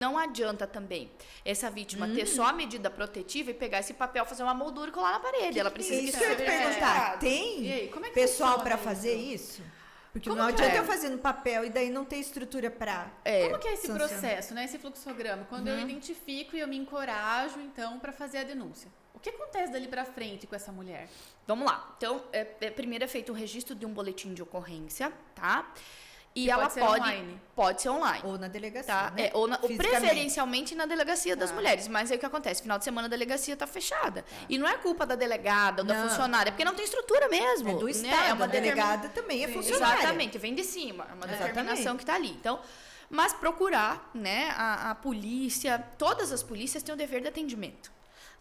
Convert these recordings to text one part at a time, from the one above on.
Não adianta também essa vítima ter só a medida protetiva e pegar esse papel, fazer uma moldura e colar na parede. Ela precisa Isso que eu ia te perguntar. Tem como é que pessoal para funciona fazer isso? Porque Como não que adianta é? eu fazer no papel e daí não ter estrutura para... Como que é esse sancionar. processo, né? Esse fluxograma? Quando eu identifico e eu me encorajo, então, para fazer a denúncia. O que acontece dali para frente com essa mulher? Vamos lá. Então, primeiro é feito um registro de um boletim de ocorrência, tá? E Que ela pode ser online. Pode ser online. Ou na delegacia, Tá? né? Ou Fisicamente. preferencialmente na delegacia das mulheres. Mas aí o que acontece? Final de semana a delegacia tá fechada. E não é culpa da delegada ou da Não. funcionária, porque não tem estrutura mesmo. É do né? Estado, É uma a delegada também é Sim. funcionária. Exatamente, vem de cima. É uma determinação Exatamente. que está ali. Então, mas procurar, né, a polícia, todas as polícias têm o dever de atendimento.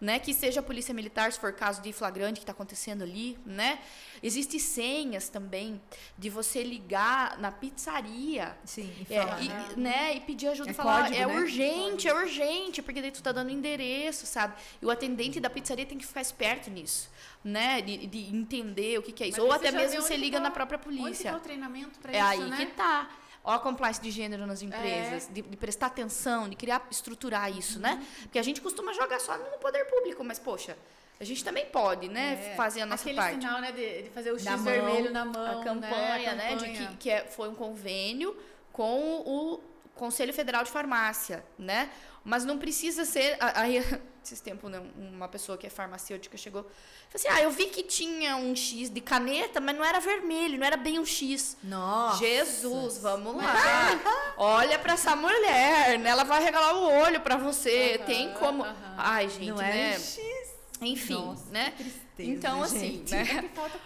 Né, que seja a polícia militar, se for caso de flagrante que está acontecendo ali, né? Existem senhas também de você ligar na pizzaria. Sim, e falar. Né, e pedir ajuda É e falar, código, né? é urgente, porque daí tu tá dando endereço, sabe? E o atendente da pizzaria tem que ficar esperto nisso, né? De entender o que é isso. Mas Ou você até já mesmo vê você onde liga tá- na própria Onde que polícia. tá o treinamento para É isso, aí né? que tá. Ó, a compliance de gênero nas empresas, de prestar atenção, de criar, estruturar isso, né? Porque a gente costuma jogar só no poder público, mas, poxa, a gente também pode, né, fazer a nossa Aquele parte. sinal, né, de fazer o X Na mão, vermelho na mão, A campanha, né, de campanha. foi um convênio com o Conselho Federal de Farmácia, né? Mas não precisa ser... Aí, esses tempos, né, uma pessoa que é farmacêutica chegou e falou assim, eu vi que tinha um X de caneta, mas não era vermelho, não era bem um X. Nossa. Jesus, vamos lá. Olha pra essa mulher, né? Ela vai regalar o olho pra você. Tem como... Ai, gente, Não é né? um X. Enfim, Nossa, né? que tristeza, Então, assim, gente. né? É que falta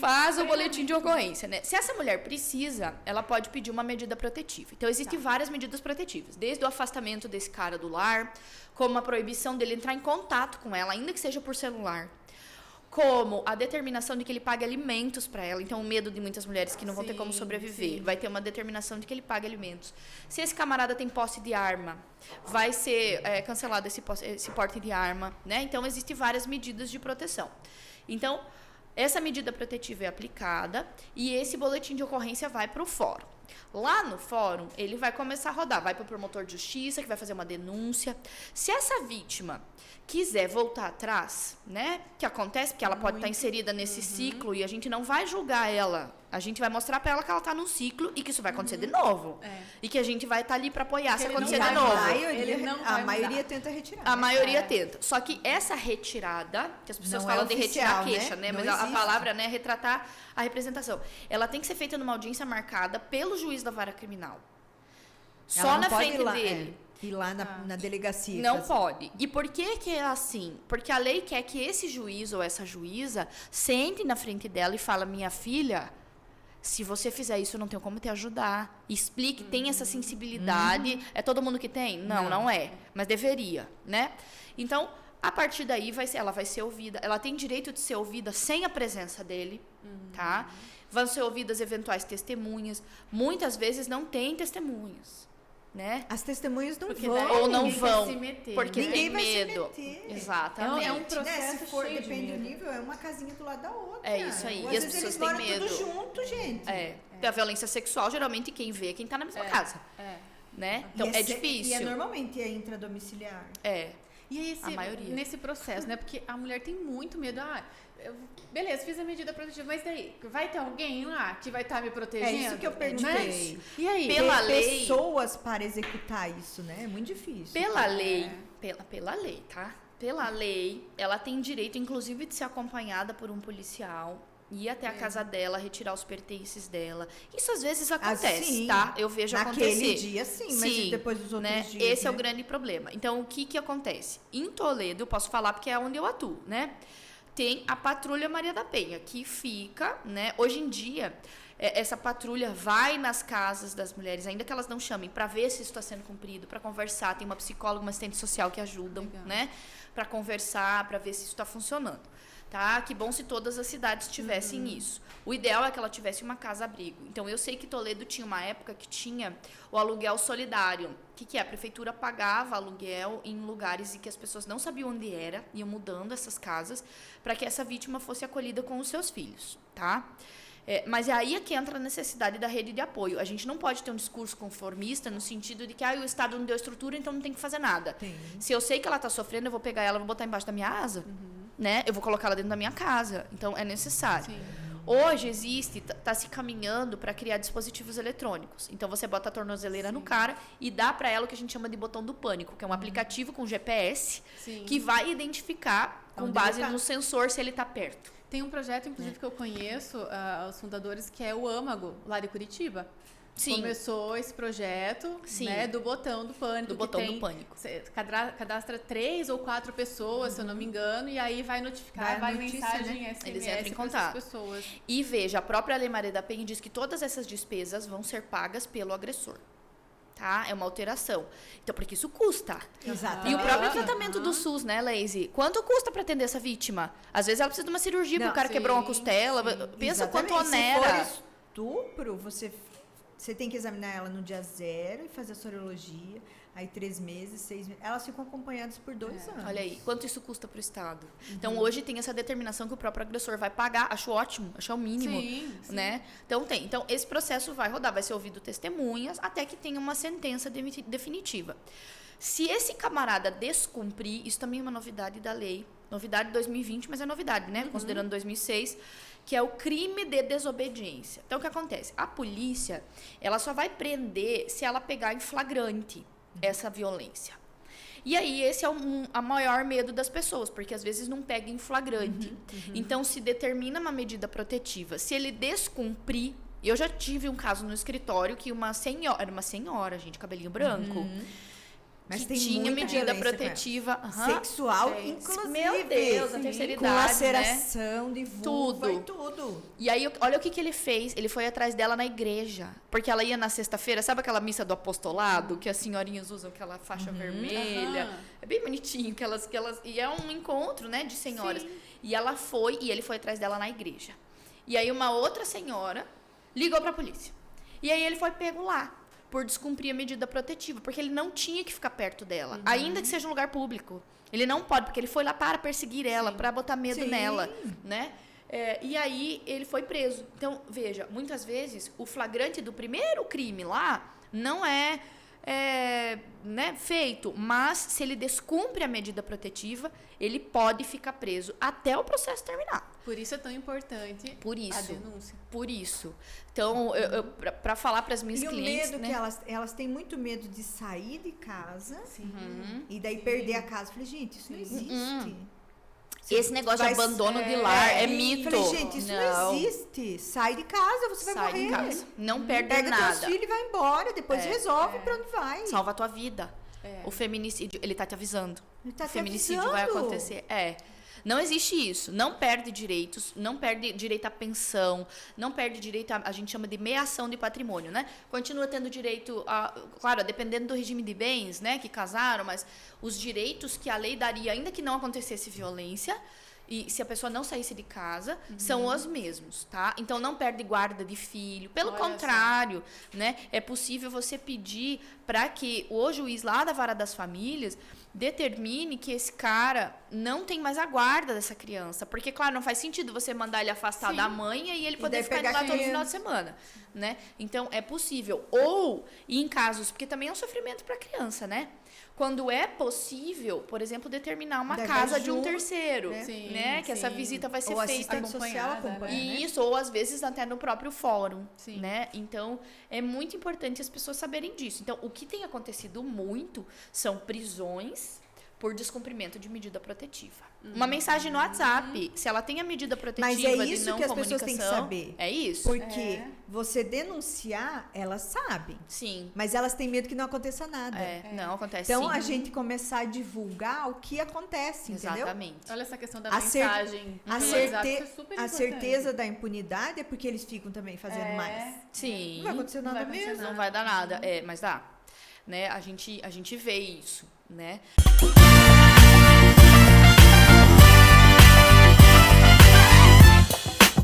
Faz o boletim de ocorrência, né? Se essa mulher precisa, ela pode pedir uma medida protetiva. Então, existem várias medidas protetivas. Desde o afastamento desse cara do lar, como a proibição dele entrar em contato com ela, ainda que seja por celular. Como a determinação de que ele pague alimentos para ela. Então, o medo de muitas mulheres que não vão ter como Sim, sobreviver. sim. Vai ter uma determinação de que ele pague alimentos. Se esse camarada tem posse de arma, vai ser cancelado esse porte de arma, né? Então, existem várias medidas de proteção. Então, essa medida protetiva é aplicada e esse boletim de ocorrência vai para o fórum. Lá no fórum, ele vai começar a rodar. Vai para o promotor de justiça, que vai fazer uma denúncia. Se essa vítima quiser voltar atrás, né? Que acontece, porque ela pode estar inserida nesse ciclo e a gente não vai julgar ela. A gente vai mostrar para ela que ela está num ciclo e que isso vai acontecer de novo. E que a gente vai estar ali para apoiar se ele acontecer não de vai novo. mudar. Ele Ele não a vai maioria mudar. tenta retirar. A né? maioria tenta. Só que essa retirada, que as pessoas Não falam é de oficial, retirar queixa, né? né? Não Mas a existe. palavra, né, é retratar a representação. Ela tem que ser feita numa audiência marcada pelo juiz da vara criminal. Só Ela não na pode frente ir lá, dele. ir lá na delegacia. Não fazer. pode. E por que é assim? Porque a lei quer que esse juiz ou essa juíza sente na frente dela e fala, minha filha, se você fizer isso, eu não tenho como te ajudar. Explique, tem essa sensibilidade. É todo mundo que tem? Não, não é. Mas deveria, né? Então, a partir daí, ela vai ser ouvida. Ela tem direito de ser ouvida sem a presença dele, tá? Vão ser ouvidas eventuais testemunhas. Muitas vezes não tem testemunhas, né? As testemunhas não Porque vão. daí Ou não ninguém quer vão, se meter, porque né? Ninguém tem vai se medo. meter. Exatamente. É um Né? processo Se for, cheio de depende do medo. nível, é uma casinha do lado da outra. É isso aí. Ou, E às as vezes pessoas eles têm moram medo. tudo junto, gente. A violência sexual, geralmente, quem vê é quem tá na mesma casa, né? Então, E é se- difícil. E é normalmente intradomiciliar. E aí, A maioria. nesse processo, né? Porque a mulher tem muito medo. Beleza, fiz a medida protetiva, mas daí, vai ter alguém lá que vai estar me protegendo? É isso que eu Né? perguntei. E aí? Pela Ter lei- pessoas para executar isso, né? É muito difícil. Pela lei, pela lei, tá? Pela lei, ela tem direito, inclusive, de ser acompanhada por um policial, ir até a casa dela, retirar os pertences dela. Isso às vezes acontece, sim. tá? Eu vejo Naquele acontecer. dia, sim, mas e depois dos outros né? dias, Esse é o né? grande problema. Então, o que acontece? Em Toledo, eu posso falar porque é onde eu atuo, né? Tem a Patrulha Maria da Penha, que fica, né? Hoje em dia, essa patrulha vai nas casas das mulheres, ainda que elas não chamem, para ver se isso está sendo cumprido, para conversar. Tem uma psicóloga, uma assistente social que ajudam, né? Para conversar, para ver se isso está funcionando. Tá? Que bom se todas as cidades tivessem isso. O ideal é que ela tivesse uma casa-abrigo. Então, eu sei que Toledo tinha uma época que tinha o aluguel solidário. O que é? A prefeitura pagava aluguel em lugares em que as pessoas não sabiam onde era, iam mudando essas casas, para que essa vítima fosse acolhida com os seus filhos, tá? Mas é aí que entra a necessidade da rede de apoio. A gente não pode ter um discurso conformista no sentido de que o Estado não deu estrutura, então não tem que fazer nada. Sim. Se eu sei que ela está sofrendo, eu vou pegar ela, vou botar embaixo da minha asa, né? Eu vou colocar ela dentro da minha casa. Então, é necessário. Sim. Hoje está se caminhando para criar dispositivos eletrônicos. Então, você bota a tornozeleira no cara e dá para ela o que a gente chama de botão do pânico, que é um aplicativo com GPS que vai identificar, com base no sensor, se ele está perto. Tem um projeto, inclusive, que eu conheço, os fundadores, que é o Âmago, lá de Curitiba. Sim. Começou esse projeto, né, do botão do pânico. Do botão do pânico. Você cadastra 3 ou 4 pessoas, se eu não me engano, e aí vai notificar, vai notícia, mensagem né? SMS Eles entram em para contato. essas pessoas. E veja, a própria Lei Maria da Penha diz que todas essas despesas vão ser pagas pelo agressor. Tá? É uma alteração. Então, porque isso custa. Exatamente. E o próprio tratamento do SUS, né, Lazy? Quanto custa para atender essa vítima? Às vezes ela precisa de uma cirurgia porque o cara quebrou uma costela. Pensa quanto onera. Se for estupro, você tem que examinar ela no dia 0 e fazer a sorologia. Aí 3 meses, 6 meses. Elas ficam acompanhadas por 2 anos. Olha aí, quanto isso custa para o Estado. Então, hoje tem essa determinação que o próprio agressor vai pagar. Acho ótimo, acho o mínimo. Sim. Né? Então, tem. Então, esse processo vai rodar, vai ser ouvido testemunhas até que tenha uma sentença definitiva. Se esse camarada descumprir, isso também é uma novidade da lei. Novidade de 2020, mas é novidade, né? Considerando 2006, que é o crime de desobediência. Então, o que acontece? A polícia, ela só vai prender se ela pegar em flagrante essa violência. E aí, esse é a maior medo das pessoas, porque às vezes não pega em flagrante. Então, se determina uma medida protetiva. Se ele descumprir, eu já tive um caso no escritório que era uma senhora, gente, cabelinho branco, Mas que tem tinha muita medida violência protetiva. sexual, inclusive. Meu Deus, a terceira com idade, laceração de vulva Tudo. e tudo. E aí, olha o que ele fez. Ele foi atrás dela na igreja. Porque ela ia na sexta-feira, sabe aquela missa do apostolado? Que as senhorinhas usam aquela faixa vermelha. É bem bonitinho. E é um encontro, né, de senhoras. Sim. E ela foi, e ele foi atrás dela na igreja. E aí, uma outra senhora ligou pra polícia. E aí, ele foi pego lá, por descumprir a medida protetiva. Porque ele não tinha que ficar perto dela. Ainda que seja um lugar público. Ele não pode, porque ele foi lá para perseguir ela, para botar medo nela, né? E aí, ele foi preso. Então, veja, muitas vezes, o flagrante do primeiro crime lá não é né, feito, mas se ele descumpre a medida protetiva, ele pode ficar preso até o processo terminar. Por isso é tão importante a denúncia. Por isso. Então, para falar para as minhas clientes... E o medo, né? que elas têm muito medo de sair de casa e daí perder a casa. Eu falei, gente, isso não existe. Esse negócio de abandono de lar é mito. Eu falei, gente, isso não existe. Sai de casa, você vai morrer. De casa. Não perde Pega nada. teus filhos e vai embora. Depois resolve pra onde vai. Salva a tua vida. O feminicídio, ele tá te avisando. Ele tá o te feminicídio avisando. vai acontecer. Não existe isso. Não perde direitos, não perde direito à pensão, não perde direito a gente chama de meação de patrimônio, né? Continua tendo direito claro, dependendo do regime de bens, né, que casaram, mas os direitos que a lei daria, ainda que não acontecesse violência, e se a pessoa não saísse de casa, são os mesmos, tá? Então, não perde guarda de filho. Pelo contrário, né? É possível você pedir para que o juiz lá da Vara das Famílias determine que esse cara não tem mais a guarda dessa criança. Porque, claro, não faz sentido você mandar ele afastar da mãe e ele poder ficar indo lá todo final de semana, né? Então, é possível. Ou, em casos, porque também é um sofrimento para a criança, né? Quando é possível, por exemplo, determinar uma casa de um terceiro, né? Que essa visita vai ser feita acompanhada, isso, ou às vezes até no próprio fórum, né? Então, é muito importante as pessoas saberem disso. Então, o que tem acontecido muito são prisões por descumprimento de medida protetiva. Uma mensagem no WhatsApp, se ela tem a medida protetiva Mas é isso de não que as pessoas têm que saber. É isso. Porque você denunciar, elas sabem. Sim. Mas elas têm medo que não aconteça nada. Não acontece. Então, a gente começar a divulgar o que acontece, entendeu? Exatamente. Olha essa questão da mensagem. A certeza da impunidade é porque eles ficam também fazendo mais. Sim. Não vai acontecer nada mesmo. Não vai dar nada. Mas dá. Né? A gente vê isso, né?